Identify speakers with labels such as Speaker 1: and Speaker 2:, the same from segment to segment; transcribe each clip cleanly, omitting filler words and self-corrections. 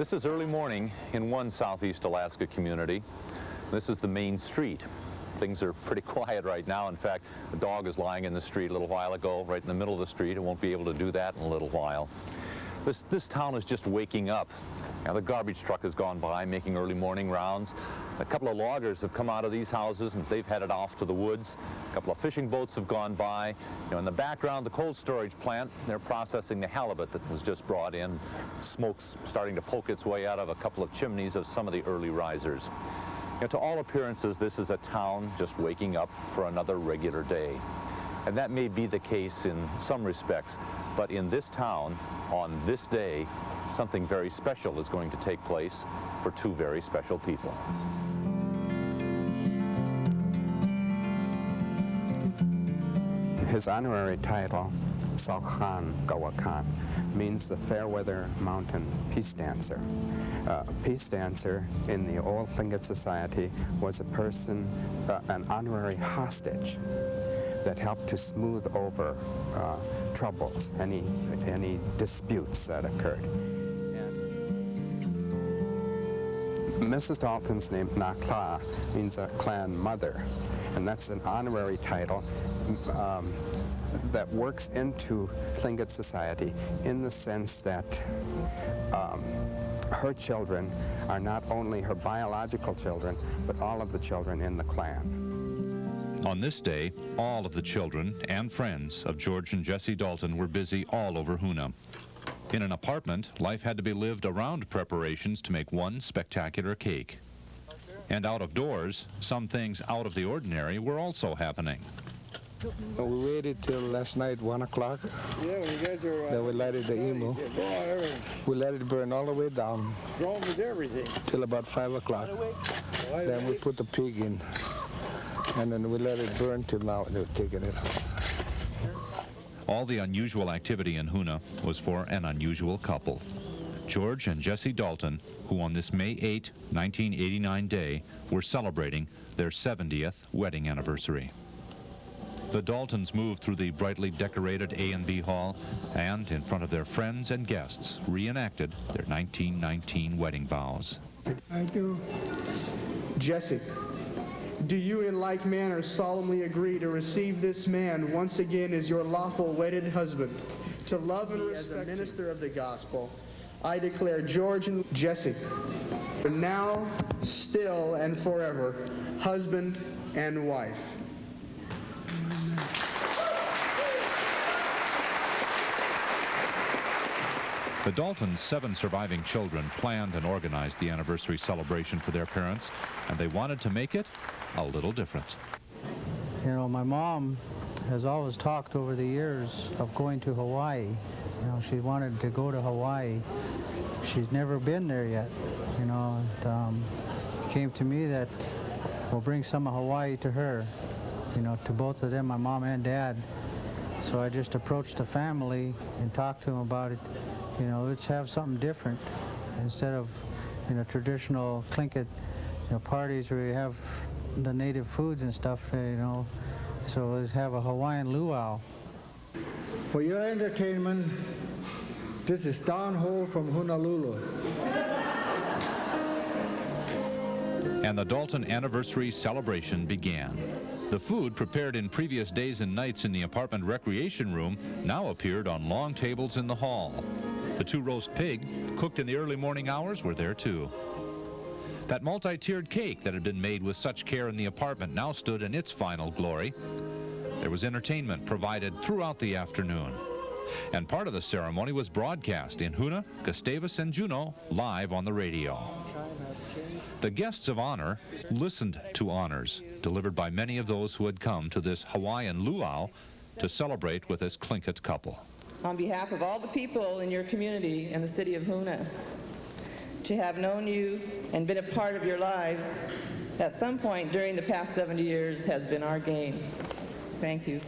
Speaker 1: This is early morning in one southeast Alaska community. This is the main street. Things are pretty quiet right now. In fact, the dog is lying in the street a little while ago, right in the middle of the street. It won't be able to do that in a little while. This town is just waking up. Now, the garbage truck has gone by making early morning rounds. A couple of loggers have come out of these houses and they've headed off to the woods. A couple of fishing boats have gone by. You know, in the background, the cold storage plant, they're processing the halibut that was just brought in. Smoke's starting to poke its way out of a couple of chimneys of some of the early risers. You know, to all appearances, this is a town just waking up for another regular day. And that may be the case in some respects, but in this town, on this day, something very special is going to take place for two very special people.
Speaker 2: His honorary title, Salkhan Gawakan, means the Fairweather Mountain Peace Dancer. A peace dancer in the old Tlingit society was a person, an honorary hostage that helped to smooth over troubles, any disputes that occurred. Mrs. Dalton's name, Nakla, means a clan mother, and that's an honorary title that works into Tlingit society in the sense that her children are not only her biological children, but all of the children in the clan.
Speaker 3: On this day, all of the children and friends of George and Jesse Dalton were busy all over Hoonah. In an apartment, life had to be lived around preparations to make one spectacular cake. And out of doors, some things out of the ordinary were also happening.
Speaker 4: We waited till last night, 1 o'clock.
Speaker 5: Yeah, when you guys are...
Speaker 4: Then we lighted the emu. We let it burn all the way down.
Speaker 5: Wrong with everything.
Speaker 4: Till about 5 o'clock. Then we put the pig in. And then we let it burn till now, and they're taking it out.
Speaker 3: All the unusual activity in Hoonah was for an unusual couple. George and Jesse Dalton, who on this May 8, 1989 day were celebrating their 70th wedding anniversary. The Daltons moved through the brightly decorated A&B Hall and, in front of their friends and guests, reenacted their 1919 wedding vows.
Speaker 6: I do.
Speaker 7: Jesse, do you in like manner solemnly agree to receive this man once again as your lawful wedded husband, to love and respect as a minister of the gospel? I declare George and Jesse, now, still, and forever, husband and wife.
Speaker 3: The Daltons' 7 surviving children planned and organized the anniversary celebration for their parents, and they wanted to make it a little different.
Speaker 8: You know, my mom has always talked over the years of going to Hawaii. You know, she wanted to go to Hawaii. She's never been there yet, you know. And, it came to me that we'll bring some of Hawaii to her, you know, to both of them, my mom and dad. So I just approached the family and talked to them about it. You know, let's have something different instead of, you know, traditional Tlingit, you know, parties where you have the native foods and stuff, you know. So let's have a Hawaiian luau.
Speaker 6: For your entertainment, this is Don Ho from Huna-lulu.
Speaker 3: And the Dalton anniversary celebration began. The food prepared in previous days and nights in the apartment recreation room now appeared on long tables in the hall. The 2 roast pig, cooked in the early morning hours, were there too. That multi-tiered cake that had been made with such care in the apartment now stood in its final glory. There was entertainment provided throughout the afternoon. And part of the ceremony was broadcast in Hoonah, Gustavus, and Juneau live on the radio. The guests of honor listened to honors delivered by many of those who had come to this Hawaiian luau to celebrate with this Tlingit couple.
Speaker 9: On behalf of all the people in your community and the city of Hoonah, to have known you and been a part of your lives at some point during the past 70 years has been our gain. Thank you.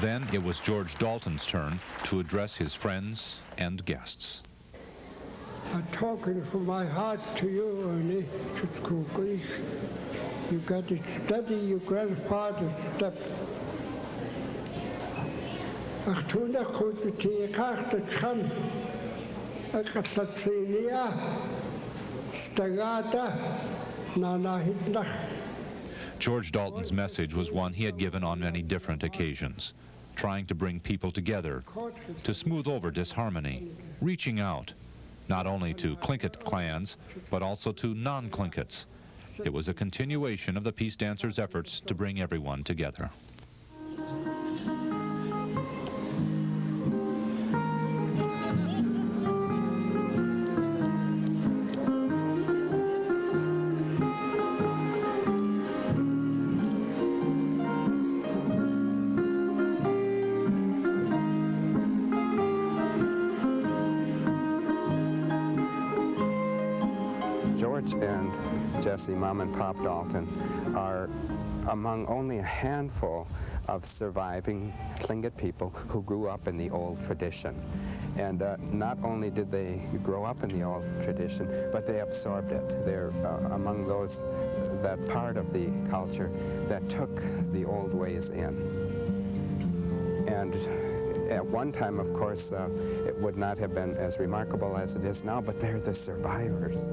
Speaker 3: Then it was George Dalton's turn to address his friends and guests.
Speaker 6: I'm talking from my heart to you, Ernie. You got to study your grandfather's steps. Ach toen dat goed de teekaart het gaan. Ik had dat Celia. Stagata. Na hitnach.
Speaker 3: George Dalton's message was one he had given on many different occasions, trying to bring people together, to smooth over disharmony, reaching out, not only to Tlingit clans, but also to non-Tlinkits. It was a continuation of the peace dancers' efforts to bring everyone together.
Speaker 2: George and Jesse, Mom and Pop Dalton, are among only a handful of surviving Tlingit people who grew up in the old tradition. And not only did they grow up in the old tradition, but they absorbed it. They're among those, that part of the culture that took the old ways in. And at one time, of course, it would not have been as remarkable as it is now, but they're the survivors.